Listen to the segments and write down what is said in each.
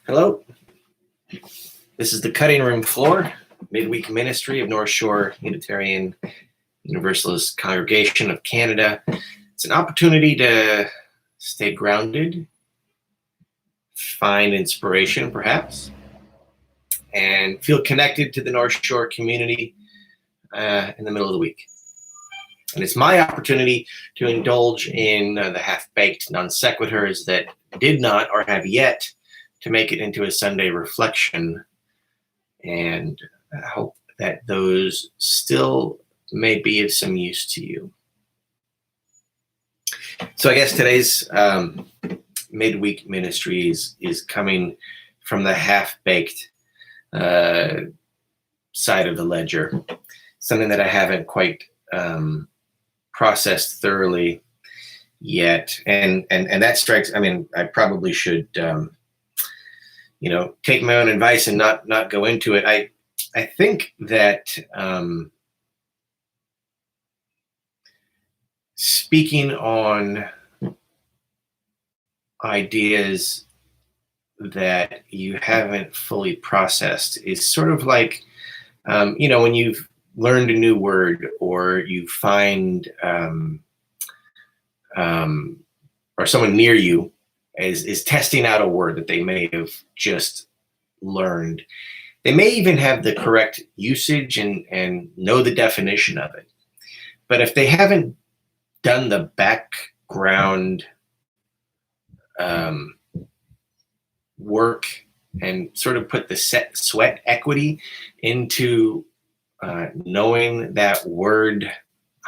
Hello, this is the cutting room floor, midweek ministry of North Shore Unitarian Universalist Congregation of Canada. It's an opportunity to stay grounded, find inspiration perhaps, and feel connected to the North Shore community in the middle of the week. And it's my opportunity to indulge in the half-baked non sequiturs that did not or have yet to make it into a Sunday reflection, and I hope that those still may be of some use to you. So I guess today's midweek ministry is coming from the half-baked side of the ledger, something that I haven't quite processed thoroughly yet, and that strikes. I mean, I probably should take my own advice and not go into it. I think that speaking on ideas that you haven't fully processed is sort of like, when you've learned a new word, or you find or someone near you is testing out a word that they may have just learned. They may even have the correct usage and know the definition of it. But if they haven't done the background work and sort of put the sweat equity into knowing that word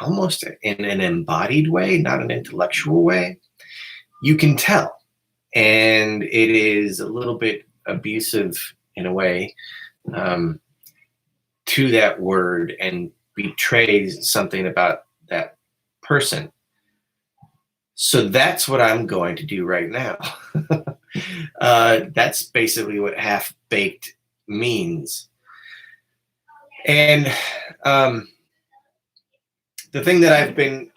almost in an embodied way, not an intellectual way, you can tell. And it is a little bit abusive in a way to that word, and betrays something about that person. So that's what I'm going to do right now. That's basically what half-baked means. And the thing that I've been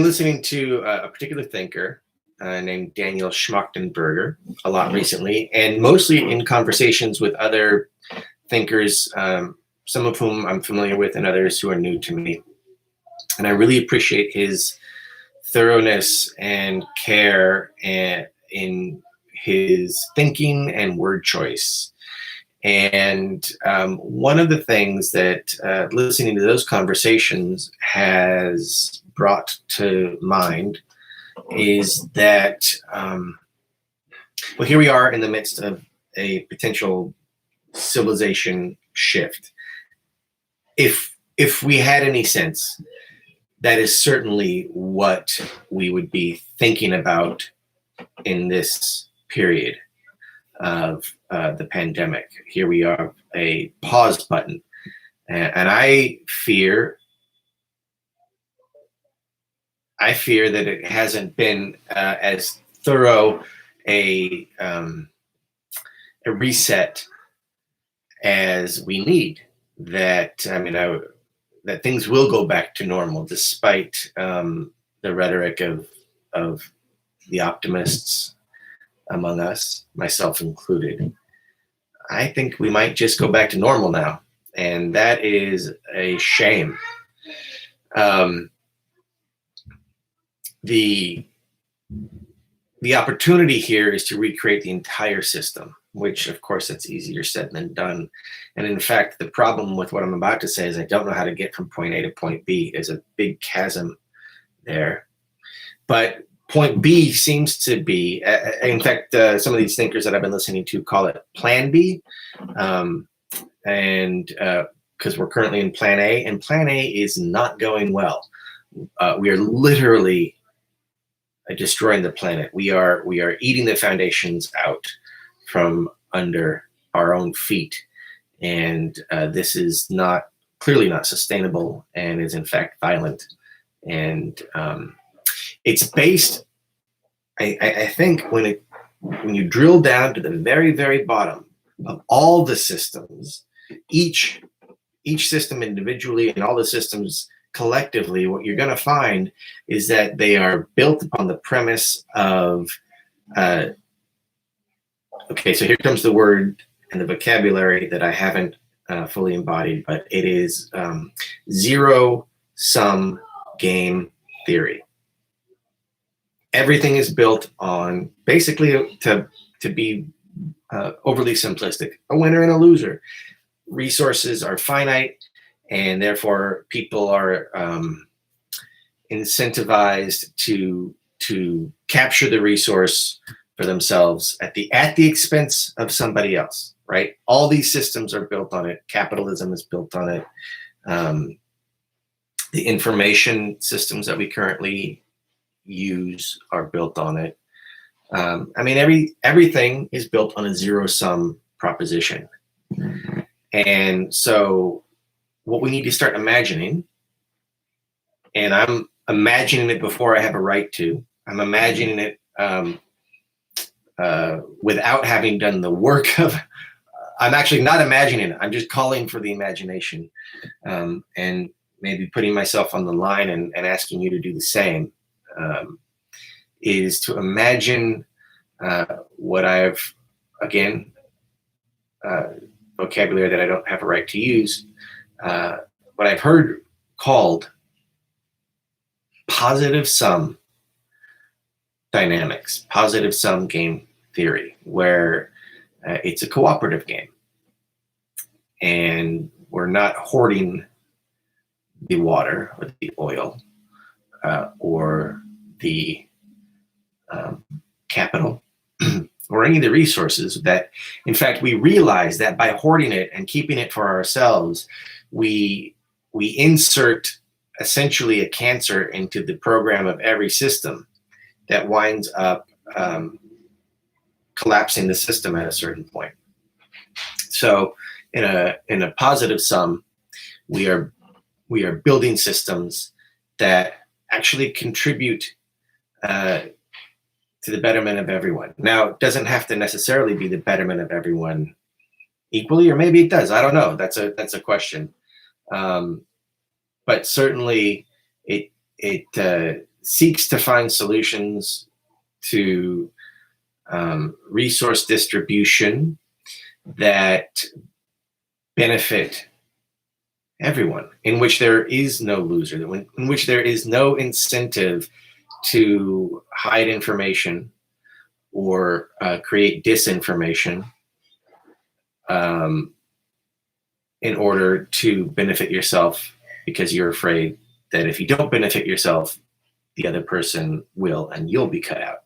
listening to a particular thinker named Daniel Schmachtenberger a lot recently, and mostly in conversations with other thinkers, some of whom I'm familiar with and others who are new to me. And I really appreciate his thoroughness and care in his thinking and word choice. And one of the things that listening to those conversations has brought to mind is that, here we are in the midst of a potential civilization shift. If we had any sense, that is certainly what we would be thinking about in this period of the pandemic. Here we are, a pause button, and I fear that it hasn't been as thorough a reset as we need. That that things will go back to normal, despite the rhetoric of the optimists among us, myself included. I think we might just go back to normal now, and that is a shame. The opportunity here is to recreate the entire system, which of course that's easier said than done. And in fact, the problem with what I'm about to say is I don't know how to get from point A to point B. There's a big chasm there. But point B seems to be, in fact, some of these thinkers that I've been listening to call it Plan B, and because we're currently in Plan A, and Plan A is not going well. We are literally destroying the planet. We are eating the foundations out from under our own feet, and this is clearly not sustainable, and is in fact violent. And it's based, I think, when you drill down to the very, very bottom of all the systems, each system individually and all the systems collectively, what you're going to find is that they are built upon the premise of Okay, so here comes the word and the vocabulary that I haven't fully embodied, but it is zero-sum game theory. Everything is built on, basically, to be overly simplistic, a winner and a loser. Resources are finite, and therefore people are incentivized to capture the resource for themselves at the expense of somebody else, right? All these systems are built on it. Capitalism is built on it. The information systems that we currently use are built on it. I mean, everything is built on a zero-sum proposition. And so what we need to start imagining, and I'm imagining it before I have a right to, I'm imagining it without having done the work of, I'm actually not imagining it, I'm just calling for the imagination, and maybe putting myself on the line and asking you to do the same, is to imagine what I've, again, vocabulary that I don't have a right to use, what I've heard called positive sum dynamics, positive sum game theory, where it's a cooperative game and we're not hoarding the water or the oil or the capital or any of the resources. That, in fact, we realize that by hoarding it and keeping it for ourselves, we insert essentially a cancer into the program of every system that winds up collapsing the system at a certain point. So in a positive sum, we are building systems that actually contribute to the betterment of everyone. Now, it doesn't have to necessarily be the betterment of everyone equally, or maybe it does. I don't know. That's a question. But certainly, it seeks to find solutions to resource distribution that benefit everyone, in which there is no loser, in which there is no incentive to hide information or create disinformation in order to benefit yourself, because you're afraid that if you don't benefit yourself, the other person will, and you'll be cut out.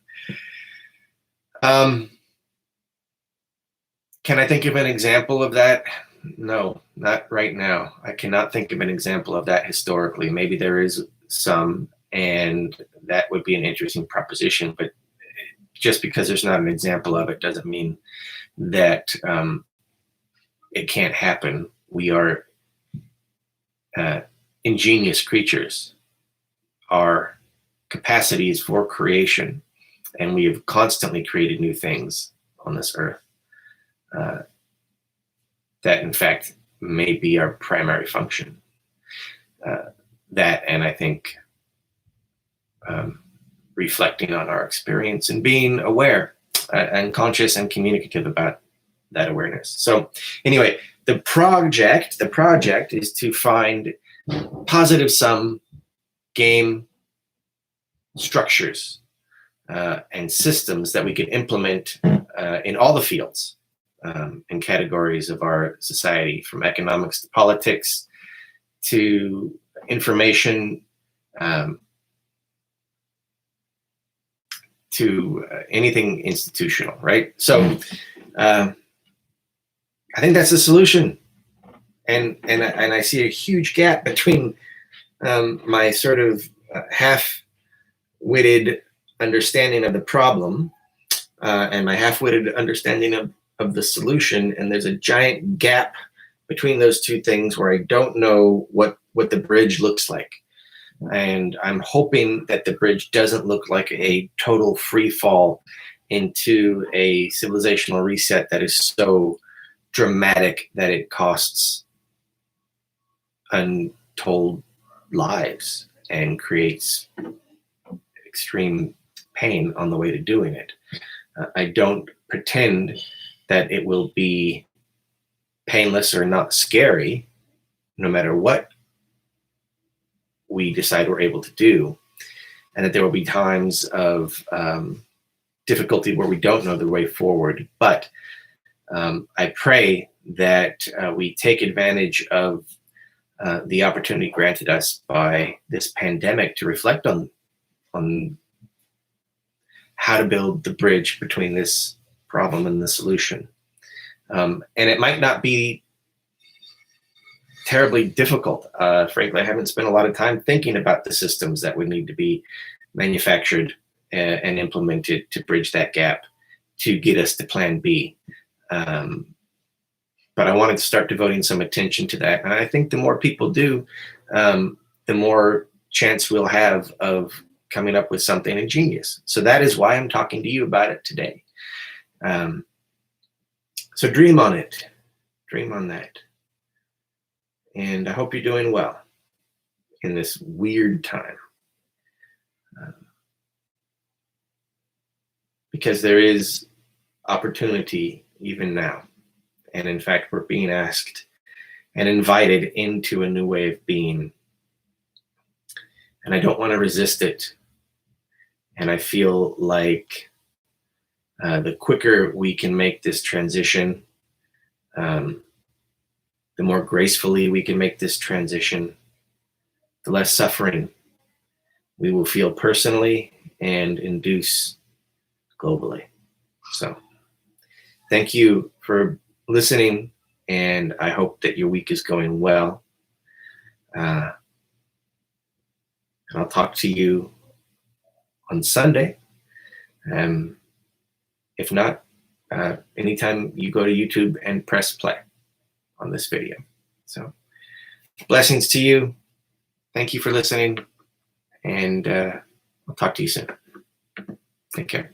Can I think of an example of that? No, not right now. I cannot think of an example of that historically. Maybe there is some, and that would be an interesting proposition, but just because there's not an example of it doesn't mean that it can't happen. We are ingenious creatures. Our capacities for creation, and we have constantly created new things on this earth that, in fact, may be our primary function. That, and I think reflecting on our experience and being aware and conscious and communicative about that awareness. So anyway, the project is to find positive sum game structures and systems that we can implement in all the fields and categories of our society, from economics to politics to information to anything institutional, right? So I think that's the solution. And I see a huge gap between my sort of half-witted understanding of the problem and my half-witted understanding of the solution. And there's a giant gap between those two things where I don't know what the bridge looks like. And I'm hoping that the bridge doesn't look like a total free fall into a civilizational reset that is so dramatic that it costs untold lives and creates extreme pain on the way to doing it. I don't pretend that it will be painless or not scary, no matter what we decide we're able to do, and that there will be times of difficulty where we don't know the way forward. But I pray that we take advantage of the opportunity granted us by this pandemic to reflect on how to build the bridge between this problem and the solution. And it might not be terribly difficult. Frankly, I haven't spent a lot of time thinking about the systems that would need to be manufactured and implemented to bridge that gap to get us to Plan B. But I wanted to start devoting some attention to that. And I think the more people do, the more chance we'll have of coming up with something ingenious. So that is why I'm talking to you about it today. So dream on it. Dream on that. And I hope you're doing well in this weird time. Because there is opportunity even now. And in fact, we're being asked and invited into a new way of being. And I don't want to resist it. And I feel like the quicker we can make this transition, the more gracefully we can make this transition, the less suffering we will feel personally and induce globally. So thank you for listening, and I hope that your week is going well. And I'll talk to you on Sunday. If not, anytime you go to YouTube and press play on this video. So blessings to you. Thank you for listening, and I'll talk to you soon. Take care.